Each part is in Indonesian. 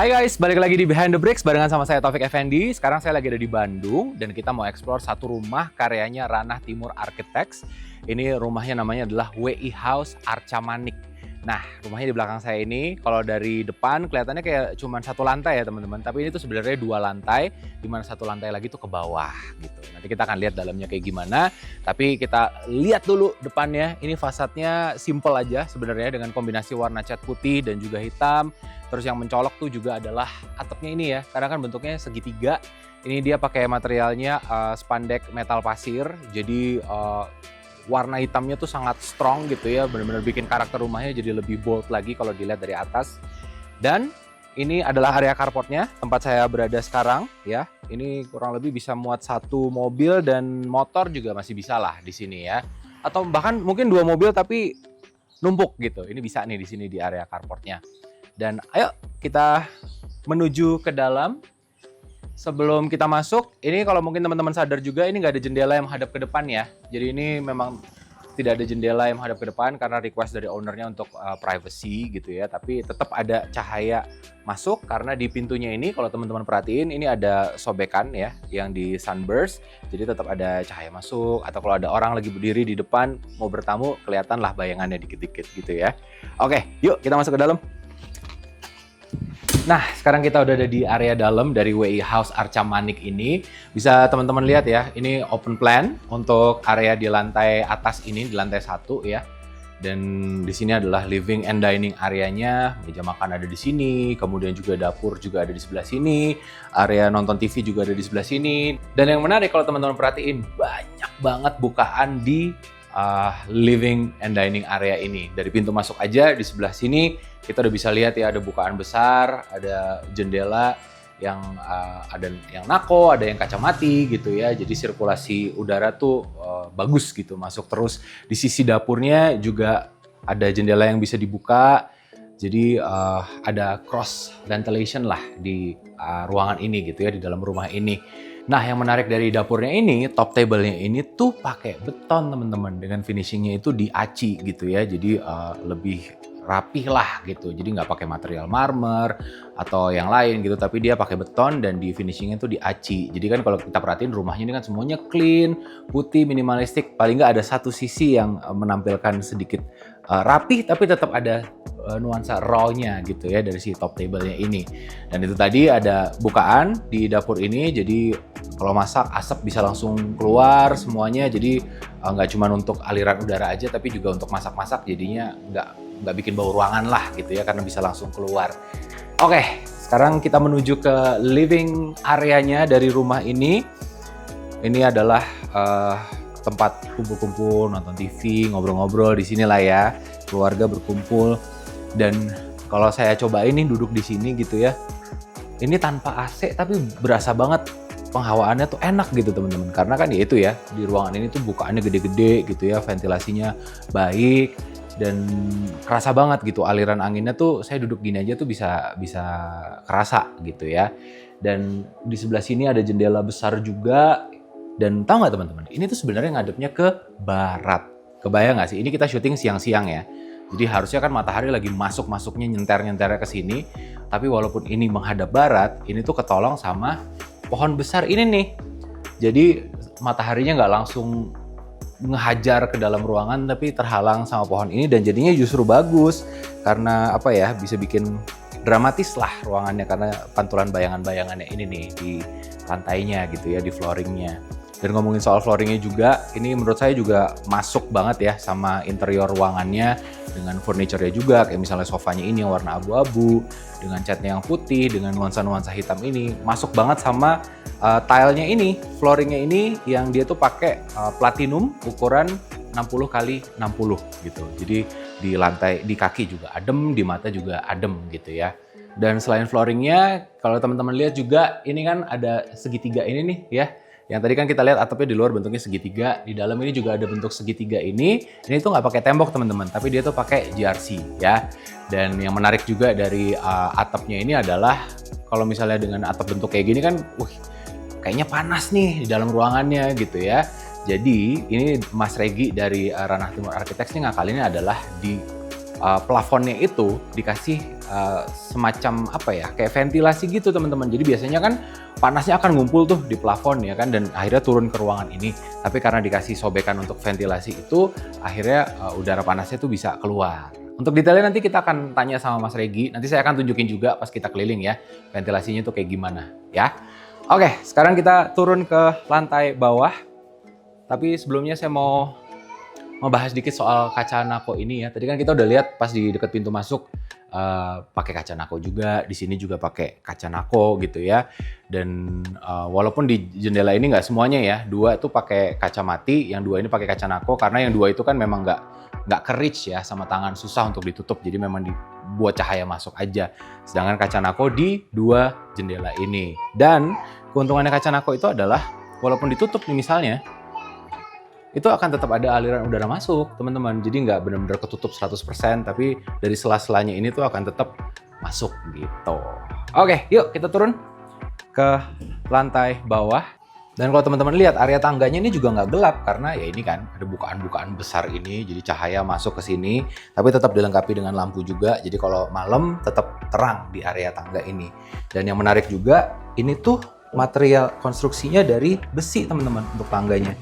Hai guys, balik lagi di Behind the Bricks barengan sama saya Taufik Effendi. Sekarang saya lagi ada di Bandung dan kita mau explore satu rumah karyanya Ranah Timur Architects. Ini rumahnya namanya adalah WI House Arca Manik. Nah, rumahnya di belakang saya ini, kalau dari depan kelihatannya kayak cuma satu lantai ya teman-teman. Tapi ini tuh sebenarnya 2 lantai, di mana satu lantai lagi tuh ke bawah gitu. Nanti kita akan lihat dalamnya kayak gimana. Tapi kita lihat dulu depannya. Ini fasadnya simple aja sebenarnya dengan kombinasi warna cat putih dan juga hitam. Terus yang mencolok tuh juga adalah atapnya ini ya, karena kan bentuknya segitiga. Ini dia pakai materialnya spandek metal pasir, jadi warna hitamnya tuh sangat strong gitu ya, benar-benar bikin karakter rumahnya jadi lebih bold lagi kalau dilihat dari atas. Dan ini adalah area carportnya, tempat saya berada sekarang ya. Ini kurang lebih bisa muat 1 mobil dan motor juga masih bisa lah di sini ya. Atau bahkan mungkin 2 mobil tapi numpuk gitu. Ini bisa nih di sini di area carportnya. Dan ayo kita menuju ke dalam. Sebelum kita masuk, ini kalau mungkin teman-teman sadar juga ini nggak ada jendela yang menghadap ke depan ya. Jadi ini memang tidak ada jendela yang menghadap ke depan karena request dari ownernya untuk privacy gitu ya. Tapi tetap ada cahaya masuk karena di pintunya ini kalau teman-teman perhatiin ini ada sobekan ya yang di sunburst. Jadi tetap ada cahaya masuk, atau kalau ada orang lagi berdiri di depan mau bertamu kelihatan lah bayangannya dikit-dikit gitu ya. Oke, yuk kita masuk ke dalam. Nah, sekarang kita udah ada di area dalam dari WI House Arca Manik ini. Bisa teman-teman lihat ya, ini open plan untuk area di lantai atas ini, di lantai 1 ya. Dan di sini adalah living and dining areanya, meja makan ada di sini, kemudian juga dapur juga ada di sebelah sini, area nonton TV juga ada di sebelah sini. Dan yang menarik kalau teman-teman perhatiin, banyak banget bukaan di living and dining area ini. Dari pintu masuk aja di sebelah sini kita udah bisa lihat ya, ada bukaan besar, ada jendela yang ada yang nako, ada yang kaca mati gitu ya. Jadi sirkulasi udara tuh bagus gitu masuk terus. Di sisi dapurnya juga ada jendela yang bisa dibuka. Jadi ada cross ventilation lah di ruangan ini gitu ya, di dalam rumah ini. Nah, yang menarik dari dapurnya ini, top table-nya ini tuh pakai beton teman-teman, dengan finishingnya itu di aci gitu ya. Jadi lebih rapih lah gitu. Jadi nggak pakai material marmer atau yang lain gitu, tapi dia pakai beton dan di finishingnya tuh di aci. Jadi kan kalau kita perhatiin rumahnya ini kan semuanya clean, putih, minimalistik. Paling nggak ada satu sisi yang menampilkan sedikit rapih, tapi tetap ada nuansa raw-nya gitu ya dari si top table-nya ini. Dan itu tadi ada bukaan di dapur ini, jadi kalau masak asap bisa langsung keluar semuanya. Jadi nggak cuma untuk aliran udara aja, tapi juga untuk masak-masak jadinya nggak bikin bau ruangan lah gitu ya, karena bisa langsung keluar. Oke, sekarang kita menuju ke living areanya dari rumah ini. Ini adalah tempat kumpul-kumpul, nonton TV, ngobrol-ngobrol di sini lah ya, keluarga berkumpul. Dan kalau saya coba ini duduk di sini gitu ya, ini tanpa AC tapi berasa banget penghawaannya tuh enak gitu teman-teman. Karena kan ya itu ya, di ruangan ini tuh bukaannya gede-gede gitu ya, ventilasinya baik dan kerasa banget gitu aliran anginnya tuh. Saya duduk gini aja tuh bisa kerasa gitu ya. Dan di sebelah sini ada jendela besar juga. Dan tahu nggak teman-teman, ini tuh sebenarnya ngadepnya ke barat. Kebayang nggak sih? Ini kita syuting siang-siang ya. Jadi harusnya kan matahari lagi masuknya nyenternya ke sini. Tapi walaupun ini menghadap barat, ini tuh ketolong sama pohon besar ini nih. Jadi mataharinya nggak langsung ngehajar ke dalam ruangan, tapi terhalang sama pohon ini. Dan jadinya justru bagus. Karena apa ya, bisa bikin dramatis lah ruangannya. Karena pantulan bayangan-bayangannya ini nih di lantainya gitu ya, di flooringnya. Dan ngomongin soal flooringnya juga, ini menurut saya juga masuk banget ya sama interior ruangannya, dengan furniture-nya juga, kayak misalnya sofanya ini yang warna abu-abu, dengan catnya yang putih, dengan nuansa-nuansa hitam ini, masuk banget sama tile-nya ini, flooringnya ini yang dia tuh pakai platinum ukuran 60 x 60 gitu. Jadi di lantai, di kaki juga adem, di mata juga adem gitu ya. Dan selain flooringnya, kalau teman-teman lihat juga, ini kan ada segitiga ini nih ya. Yang tadi kan kita lihat atapnya di luar bentuknya segitiga, di dalam ini juga ada bentuk segitiga ini. Ini tuh nggak pakai tembok teman-teman, tapi dia tuh pakai GRC ya. Dan yang menarik juga dari atapnya ini adalah kalau misalnya dengan atap bentuk kayak gini kan, kayaknya panas nih di dalam ruangannya gitu ya. Jadi ini Mas Regi dari Ranah Timur Architects ini ngakalinnya adalah di plafonnya itu dikasih semacam apa ya, kayak ventilasi gitu teman-teman. Jadi biasanya kan panasnya akan ngumpul tuh di plafon ya kan, dan akhirnya turun ke ruangan ini. Tapi karena dikasih sobekan untuk ventilasi itu, akhirnya udara panasnya tuh bisa keluar. Untuk detailnya nanti kita akan tanya sama Mas Regi. Nanti saya akan tunjukin juga pas kita keliling ya, ventilasinya tuh kayak gimana ya. Oke, sekarang kita turun ke lantai bawah. Tapi sebelumnya saya mau bahas dikit soal kaca nako ini ya. Tadi kan kita udah lihat pas di dekat pintu masuk pakai kaca nako juga. Di sini juga pakai kaca nako gitu ya. Dan walaupun di jendela ini nggak semuanya ya, 2 tuh pakai kaca mati, yang 2 ini pakai kaca nako karena yang 2 itu kan memang nggak ke-reach ya sama tangan, susah untuk ditutup. Jadi memang dibuat cahaya masuk aja. Sedangkan kaca nako di 2 jendela ini. Dan keuntungannya kaca nako itu adalah walaupun ditutup nih misalnya, itu akan tetap ada aliran udara masuk, teman-teman. Jadi nggak benar-benar ketutup 100%, tapi dari sela-selanya ini tuh akan tetap masuk gitu. Oke, yuk kita turun ke lantai bawah. Dan kalau teman-teman lihat, area tangganya ini juga nggak gelap, karena ya ini kan ada bukaan-bukaan besar ini, jadi cahaya masuk ke sini, tapi tetap dilengkapi dengan lampu juga. Jadi kalau malam tetap terang di area tangga ini. Dan yang menarik juga, ini tuh material konstruksinya dari besi, teman-teman, untuk tangganya.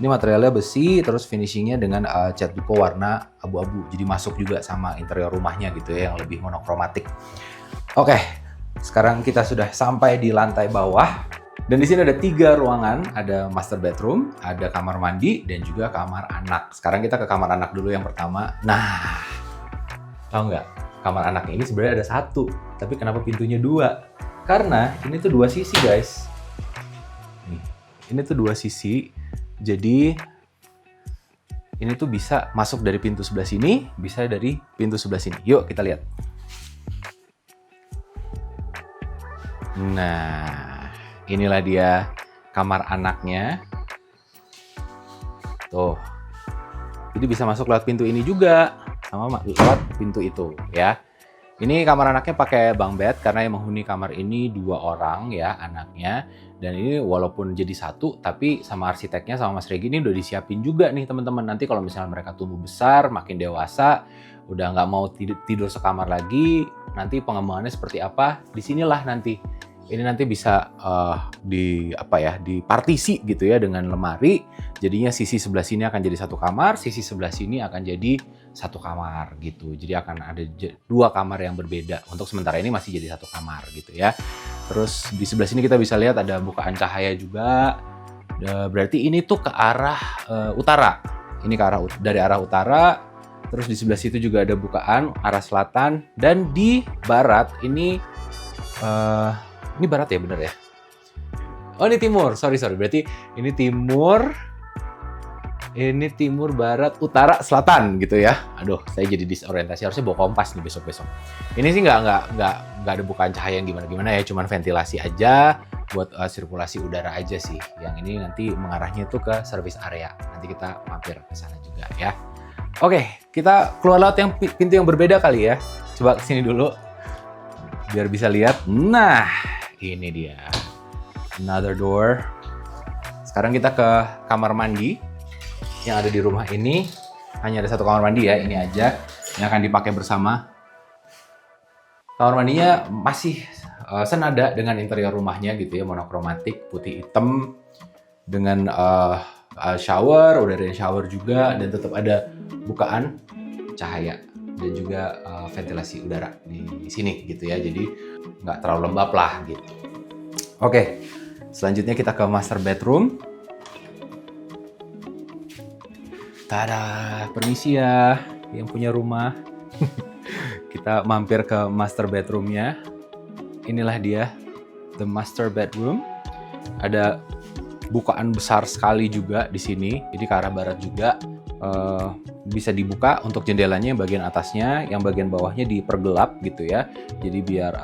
Ini materialnya besi, terus finishingnya dengan cat duko warna abu-abu. Jadi masuk juga sama interior rumahnya gitu ya, yang lebih monokromatik. Oke, sekarang kita sudah sampai di lantai bawah. Dan di sini ada 3 ruangan, ada master bedroom, ada kamar mandi, dan juga kamar anak. Sekarang kita ke kamar anak dulu yang pertama. Nah, tahu nggak? Kamar anak ini sebenarnya ada 1, tapi kenapa pintunya 2? Karena ini tuh 2 sisi, guys. Nih, ini tuh 2 sisi. Jadi ini tuh bisa masuk dari pintu sebelah sini, bisa dari pintu sebelah sini. Yuk kita lihat. Nah, inilah dia kamar anaknya. Tuh. Jadi bisa masuk lewat pintu ini juga, sama lewat pintu itu ya. Ini kamar anaknya pakai bunk bed karena yang menghuni kamar ini 2 orang ya anaknya. Dan ini walaupun jadi 1, tapi sama arsiteknya sama Mas Regi ini udah disiapin juga nih teman-teman. Nanti kalau misalnya mereka tumbuh besar, makin dewasa, udah nggak mau tidur sekamar lagi, nanti pengembangannya seperti apa? Disinilah nanti. Ini nanti bisa dipartisi gitu ya dengan lemari. Jadinya sisi sebelah sini akan jadi 1 kamar, sisi sebelah sini akan jadi 1 kamar gitu. Jadi akan ada 2 kamar yang berbeda. Untuk sementara ini masih jadi 1 kamar gitu ya. Terus di sebelah sini kita bisa lihat ada bukaan cahaya juga. Berarti ini tuh ke arah utara. Ini dari arah utara. Terus di sebelah situ juga ada bukaan arah selatan. Dan di barat ini barat ya, bener ya? Oh, ini timur. Sorry. Berarti ini timur, barat, utara, selatan gitu ya. Aduh, saya jadi disorientasi. Harusnya bawa kompas nih besok-besok. Ini sih nggak ada bukaan cahaya yang gimana-gimana ya. Cuman ventilasi aja buat sirkulasi udara aja sih. Yang ini nanti mengarahnya tuh ke service area. Nanti kita mampir ke sana juga ya. Oke, kita keluar lewat pintu yang berbeda kali ya. Coba kesini dulu biar bisa lihat. Nah, ini dia. Another door. Sekarang kita ke kamar mandi. Yang ada di rumah ini hanya ada 1 kamar mandi ya, ini aja yang akan dipakai bersama. Kamar mandinya masih senada dengan interior rumahnya gitu ya, monokromatik, putih hitam dengan shower, udah ada shower juga, dan tetap ada bukaan cahaya dan juga ventilasi udara di sini gitu ya, jadi nggak terlalu lembab lah gitu. Oke, selanjutnya kita ke master bedroom. Tada, permisi ya yang punya rumah. Kita mampir ke master bedroomnya. Inilah dia, the master bedroom. Ada bukaan besar sekali juga di sini. Jadi ke arah barat juga. Bisa dibuka untuk jendelanya yang bagian atasnya, yang bagian bawahnya dipergelap gitu ya. Jadi biar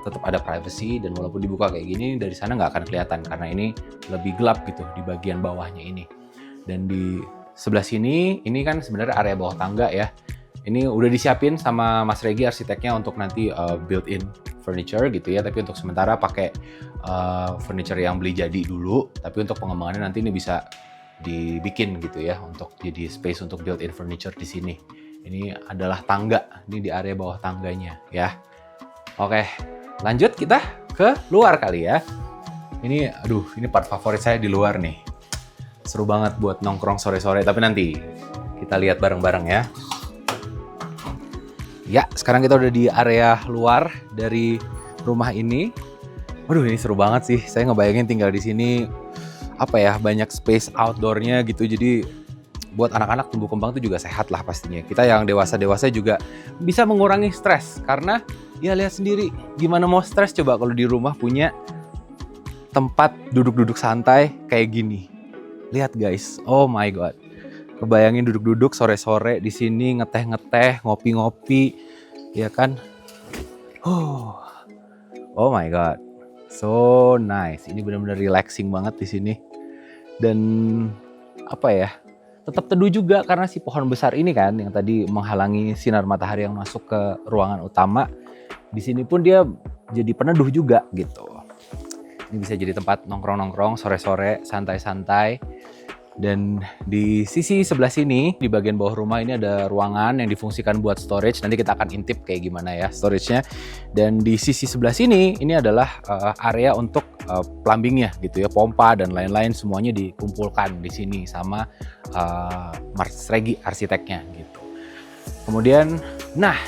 tetap ada privacy, dan walaupun dibuka kayak gini dari sana nggak akan kelihatan karena ini lebih gelap gitu di bagian bawahnya ini. Dan di sebelah sini, ini kan sebenarnya area bawah tangga ya. Ini udah disiapin sama Mas Regi arsiteknya untuk nanti built-in furniture gitu ya. Tapi untuk sementara pakai furniture yang beli jadi dulu. Tapi untuk pengembangannya nanti ini bisa dibikin gitu ya untuk jadi space untuk built-in furniture di sini. Ini adalah tangga, ini di area bawah tangganya ya. Oke, lanjut kita ke luar kali ya. Ini, aduh, ini part favorit saya di luar nih. Seru banget buat nongkrong sore-sore, tapi nanti kita lihat bareng-bareng ya. Ya, sekarang kita udah di area luar dari rumah ini. Waduh, ini seru banget sih. Saya ngebayangin tinggal di sini, apa ya, banyak space outdoor-nya gitu. Jadi buat anak-anak tumbuh kembang itu juga sehat lah pastinya. Kita yang dewasa-dewasa juga bisa mengurangi stres. Karena ya lihat sendiri, gimana mau stres coba kalau di rumah punya tempat duduk-duduk santai kayak gini. Lihat guys, oh my god. Kebayangin duduk-duduk sore-sore di sini ngeteh-ngeteh, ngopi-ngopi, ya kan? Oh my god. So nice. Ini benar-benar relaxing banget di sini. Dan apa ya? Tetap teduh juga karena si pohon besar ini kan yang tadi menghalangi sinar matahari yang masuk ke ruangan utama. Di sini pun dia jadi peneduh juga gitu. Ini bisa jadi tempat nongkrong-nongkrong sore-sore, santai-santai. Dan di sisi sebelah sini, di bagian bawah rumah ini ada ruangan yang difungsikan buat storage. Nanti kita akan intip kayak gimana ya storage-nya. Dan di sisi sebelah sini, ini adalah area untuk plumbingnya gitu ya, pompa dan lain-lain semuanya dikumpulkan di sini sama Mas Regi arsiteknya gitu. Kemudian, nah,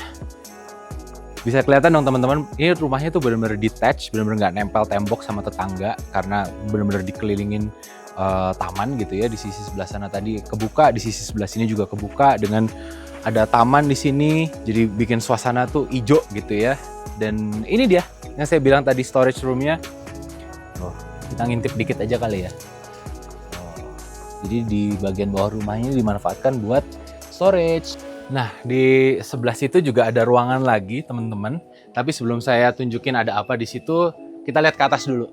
bisa kelihatan dong teman-teman, ini rumahnya tuh benar-benar detached, benar-benar nggak nempel tembok sama tetangga karena benar-benar dikelilingin taman gitu ya. Di sisi sebelah sana tadi kebuka, di sisi sebelah sini juga kebuka dengan ada taman di sini, jadi bikin suasana tuh hijau gitu ya. Dan ini dia yang saya bilang tadi storage roomnya. Oh, kita ngintip dikit aja kali ya. Oh, jadi di bagian bawah rumahnya dimanfaatkan buat storage. Nah, di sebelah situ juga ada ruangan lagi, teman-teman. Tapi sebelum saya tunjukin ada apa di situ, kita lihat ke atas dulu.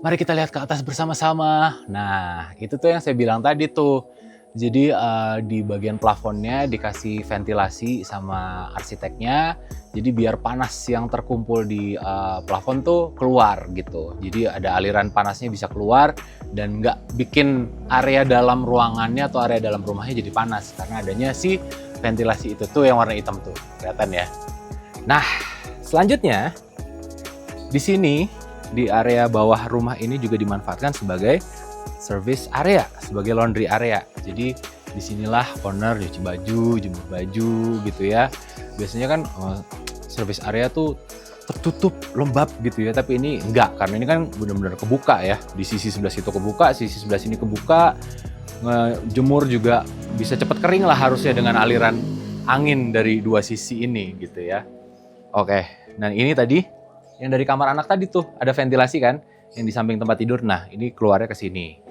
Mari kita lihat ke atas bersama-sama. Nah, itu tuh yang saya bilang tadi tuh. Jadi di bagian plafonnya dikasih ventilasi sama arsiteknya. Jadi biar panas yang terkumpul di plafon tuh keluar gitu. Jadi ada aliran panasnya bisa keluar dan nggak bikin area dalam ruangannya atau area dalam rumahnya jadi panas. Karena adanya si ventilasi itu tuh yang warna hitam tuh. Kelihatan ya. Nah, selanjutnya di sini di area bawah rumah ini juga dimanfaatkan sebagai service area, sebagai laundry area. Jadi disinilah owner cuci baju, jemur baju gitu ya. Biasanya kan service area tuh tertutup, lembab gitu ya. Tapi ini enggak, karena ini kan benar-benar kebuka ya. Di sisi sebelah situ kebuka, sisi sebelah sini kebuka. Jemur juga bisa cepat kering lah harusnya dengan aliran angin dari dua sisi ini gitu ya. Oke, nah ini tadi yang dari kamar anak tadi tuh ada ventilasi kan, yang di samping tempat tidur. Nah ini keluarnya ke sini.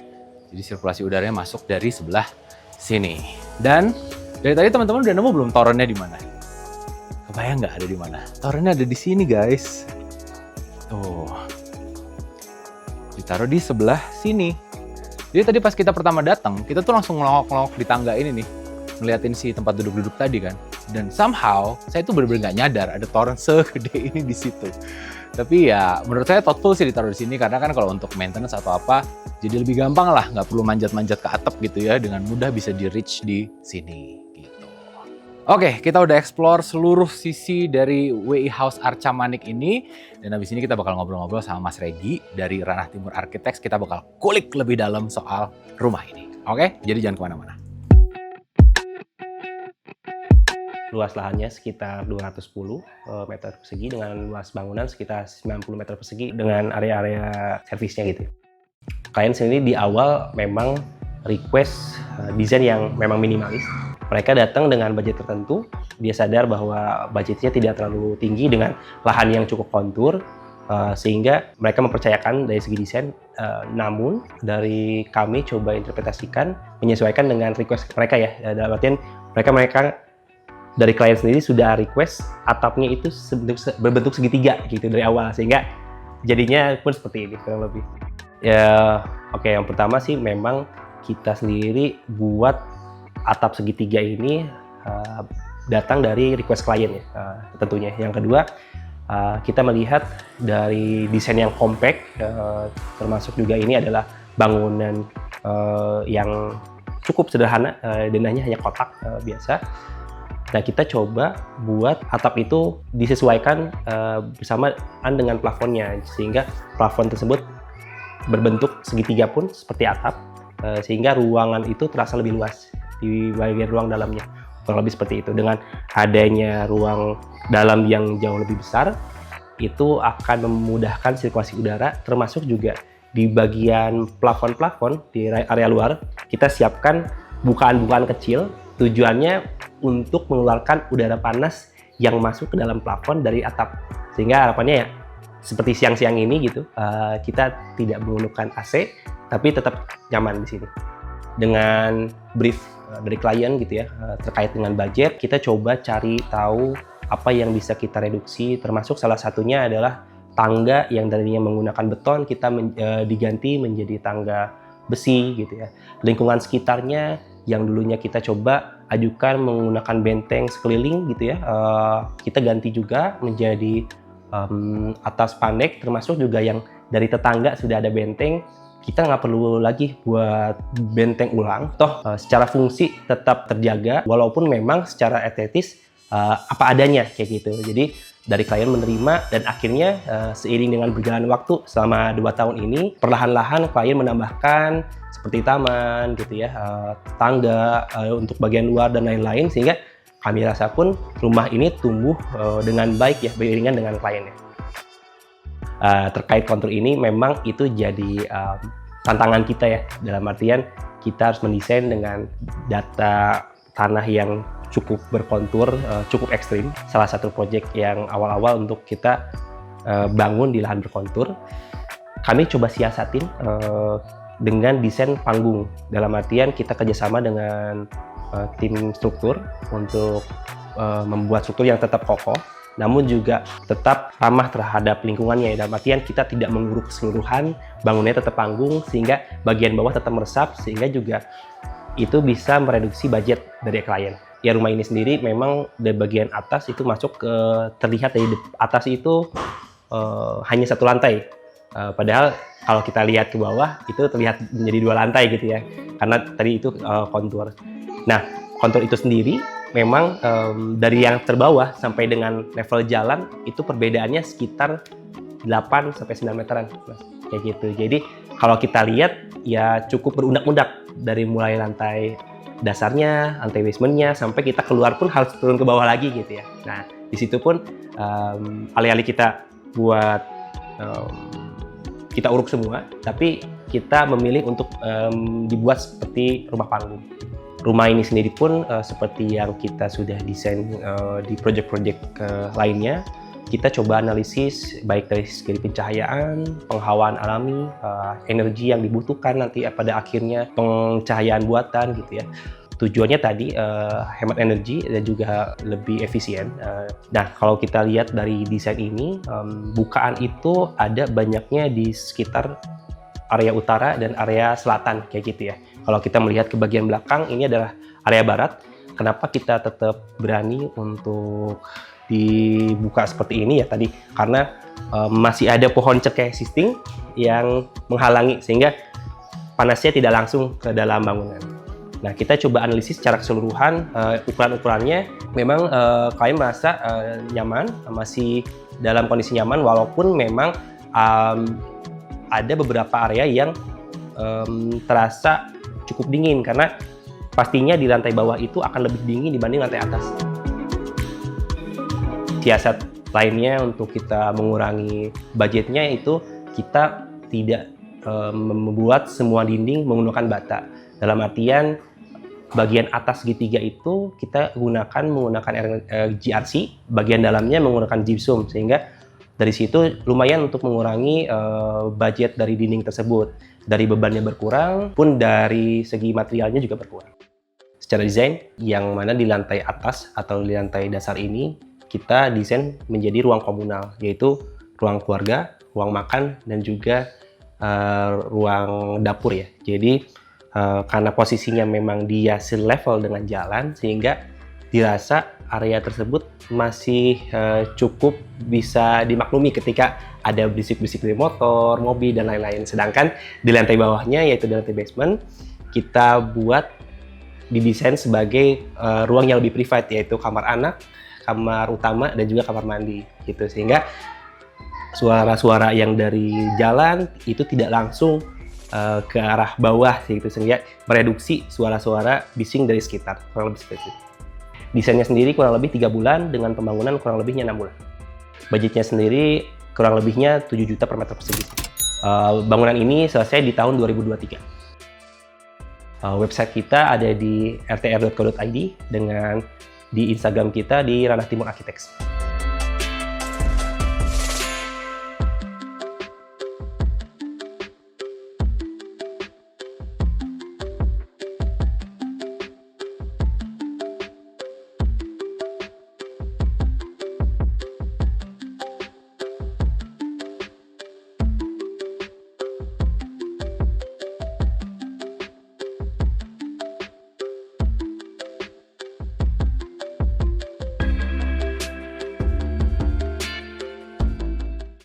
Jadi sirkulasi udaranya masuk dari sebelah sini. Dan dari tadi teman-teman udah nemu belum torennya di mana? Kebayang nggak ada di mana? Torennya ada di sini guys. Tuh, ditaruh di sebelah sini. Jadi tadi pas kita pertama datang, kita tuh langsung ngelongok-ngelongok di tangga ini nih, ngeliatin si tempat duduk-duduk tadi kan. Dan somehow saya tuh bener-bener nggak nyadar ada toren segede ini di situ. Tapi ya menurut saya thoughtful sih ditaruh di sini karena kan kalau untuk maintenance atau apa jadi lebih gampang lah, nggak perlu manjat-manjat ke atap gitu ya, dengan mudah bisa di reach di sini gitu. Oke, kita udah explore seluruh sisi dari WI House Arca Manik ini, dan habis ini kita bakal ngobrol-ngobrol sama Mas Regi dari Ranah Timur Architects. Kita bakal kulik lebih dalam soal rumah ini. Oke, jadi jangan kemana-mana. Luas lahannya sekitar 210 meter persegi dengan luas bangunan sekitar 90 meter persegi dengan area-area servisnya gitu. Klien sendiri di awal memang request desain yang memang minimalis. Mereka datang dengan budget tertentu, dia sadar bahwa budgetnya tidak terlalu tinggi dengan lahan yang cukup kontur, sehingga mereka mempercayakan dari segi desain, namun dari kami coba interpretasikan, menyesuaikan dengan request mereka ya, dalam artian mereka dari klien sendiri sudah request atapnya itu berbentuk segitiga gitu dari awal, sehingga jadinya pun seperti ini kurang lebih. Ya, oke, yang pertama sih memang kita sendiri buat atap segitiga ini datang dari request klien ya, tentunya. Yang kedua, kita melihat dari desain yang compact, termasuk juga ini adalah bangunan yang cukup sederhana, denahnya hanya kotak biasa. Nah, kita coba buat atap itu disesuaikan bersamaan dengan plafonnya, sehingga plafon tersebut berbentuk segitiga pun seperti atap, sehingga ruangan itu terasa lebih luas di bagian ruang dalamnya. Kurang lebih seperti itu. Dengan adanya ruang dalam yang jauh lebih besar, itu akan memudahkan sirkulasi udara, termasuk juga di bagian plafon-plafon di area luar, kita siapkan bukaan-bukaan kecil, tujuannya untuk mengeluarkan udara panas yang masuk ke dalam plafon dari atap. Sehingga harapannya ya, seperti siang-siang ini gitu, kita tidak menggunakan AC, tapi tetap nyaman di sini. Dengan brief dari klien gitu ya, terkait dengan budget, kita coba cari tahu apa yang bisa kita reduksi, termasuk salah satunya adalah tangga yang tadinya menggunakan beton, kita diganti menjadi tangga besi gitu ya. Lingkungan sekitarnya yang dulunya kita coba ajukan menggunakan benteng sekeliling gitu ya, kita ganti juga menjadi atas pandek, termasuk juga yang dari tetangga sudah ada benteng, kita nggak perlu lagi buat benteng ulang, toh secara fungsi tetap terjaga walaupun memang secara estetis apa adanya kayak gitu. Jadi dari klien menerima, dan akhirnya seiring dengan berjalan waktu selama 2 tahun ini, perlahan-lahan klien menambahkan seperti taman gitu ya, tangga untuk bagian luar dan lain-lain, sehingga kami rasa pun rumah ini tumbuh dengan baik ya, beriringan dengan kliennya. Terkait kontur ini memang itu jadi tantangan kita ya, dalam artian kita harus mendesain dengan data tanah yang cukup berkontur, cukup ekstrim. Salah satu proyek yang awal-awal untuk kita bangun di lahan berkontur, kami coba siasatin dengan desain panggung. Dalam artian kita kerjasama dengan tim struktur untuk membuat struktur yang tetap kokoh, namun juga tetap ramah terhadap lingkungannya. Dalam artian kita tidak menguruk keseluruhan, bangunnya tetap panggung, sehingga bagian bawah tetap meresap, sehingga juga itu bisa mereduksi budget dari klien. Ya, rumah ini sendiri memang dari bagian atas itu masuk ke, terlihat dari atas itu hanya 1 lantai. Padahal kalau kita lihat ke bawah itu terlihat menjadi 2 lantai gitu ya, karena tadi itu kontur. Nah, kontur itu sendiri memang dari yang terbawah sampai dengan level jalan itu perbedaannya sekitar 8-9 meteran, Mas. Kayak gitu. Jadi kalau kita lihat ya cukup berundak-undak dari mulai lantai dasarnya, lantai basementnya, sampai kita keluar pun harus turun ke bawah lagi gitu ya. Nah, di situ pun alih-alih kita buat kita uruk semua, tapi kita memilih untuk dibuat seperti rumah panggung. Rumah ini sendiri pun seperti yang kita sudah desain di proyek-proyek lainnya, kita coba analisis baik dari segi pencahayaan, penghawaan alami, energi yang dibutuhkan nanti pada akhirnya, pencahayaan buatan gitu ya. Tujuannya tadi hemat energi dan juga lebih efisien. Nah, kalau kita lihat dari desain ini, bukaan itu ada banyaknya di sekitar area utara dan area selatan kayak gitu ya. Kalau kita melihat ke bagian belakang, ini adalah area barat. Kenapa kita tetap berani untuk dibuka seperti ini ya tadi? Karena masih ada pohon cengkeh existing yang menghalangi, sehingga panasnya tidak langsung ke dalam bangunan. Nah, kita coba analisis secara keseluruhan, ukuran-ukurannya memang klien merasa nyaman, masih dalam kondisi nyaman, walaupun memang ada beberapa area yang terasa cukup dingin, karena pastinya di lantai bawah itu akan lebih dingin dibanding lantai atas. Siasat lainnya untuk kita mengurangi budgetnya itu kita tidak membuat semua dinding menggunakan bata. Dalam artian bagian atas segitiga itu kita menggunakan GRC, bagian dalamnya menggunakan gypsum, sehingga dari situ lumayan untuk mengurangi budget dari dinding tersebut. Dari bebannya berkurang, pun dari segi materialnya juga berkurang. Secara desain, yang mana di lantai atas atau di lantai dasar ini kita desain menjadi ruang komunal, yaitu ruang keluarga, ruang makan, dan juga ruang dapur ya. Jadi karena posisinya memang dia selevel dengan jalan, sehingga dirasa area tersebut masih cukup bisa dimaklumi ketika ada berisik-berisik dari motor, mobil, dan lain-lain. Sedangkan di lantai bawahnya, yaitu di lantai basement, kita buat didesain sebagai ruang yang lebih privat, yaitu kamar anak, kamar utama, dan juga kamar mandi gitu, sehingga suara-suara yang dari jalan itu tidak langsung ke arah bawah gitu, sehingga mereduksi suara-suara bising dari sekitar, kurang lebih seperti itu. Desainnya sendiri kurang lebih 3 bulan dengan pembangunan kurang lebihnya 6 bulan. Budgetnya sendiri kurang lebihnya 7 juta per meter persegi. Bangunan ini selesai di tahun 2023. Website kita ada di rtr.co.id dengan di Instagram kita di Ranah Timur Architects.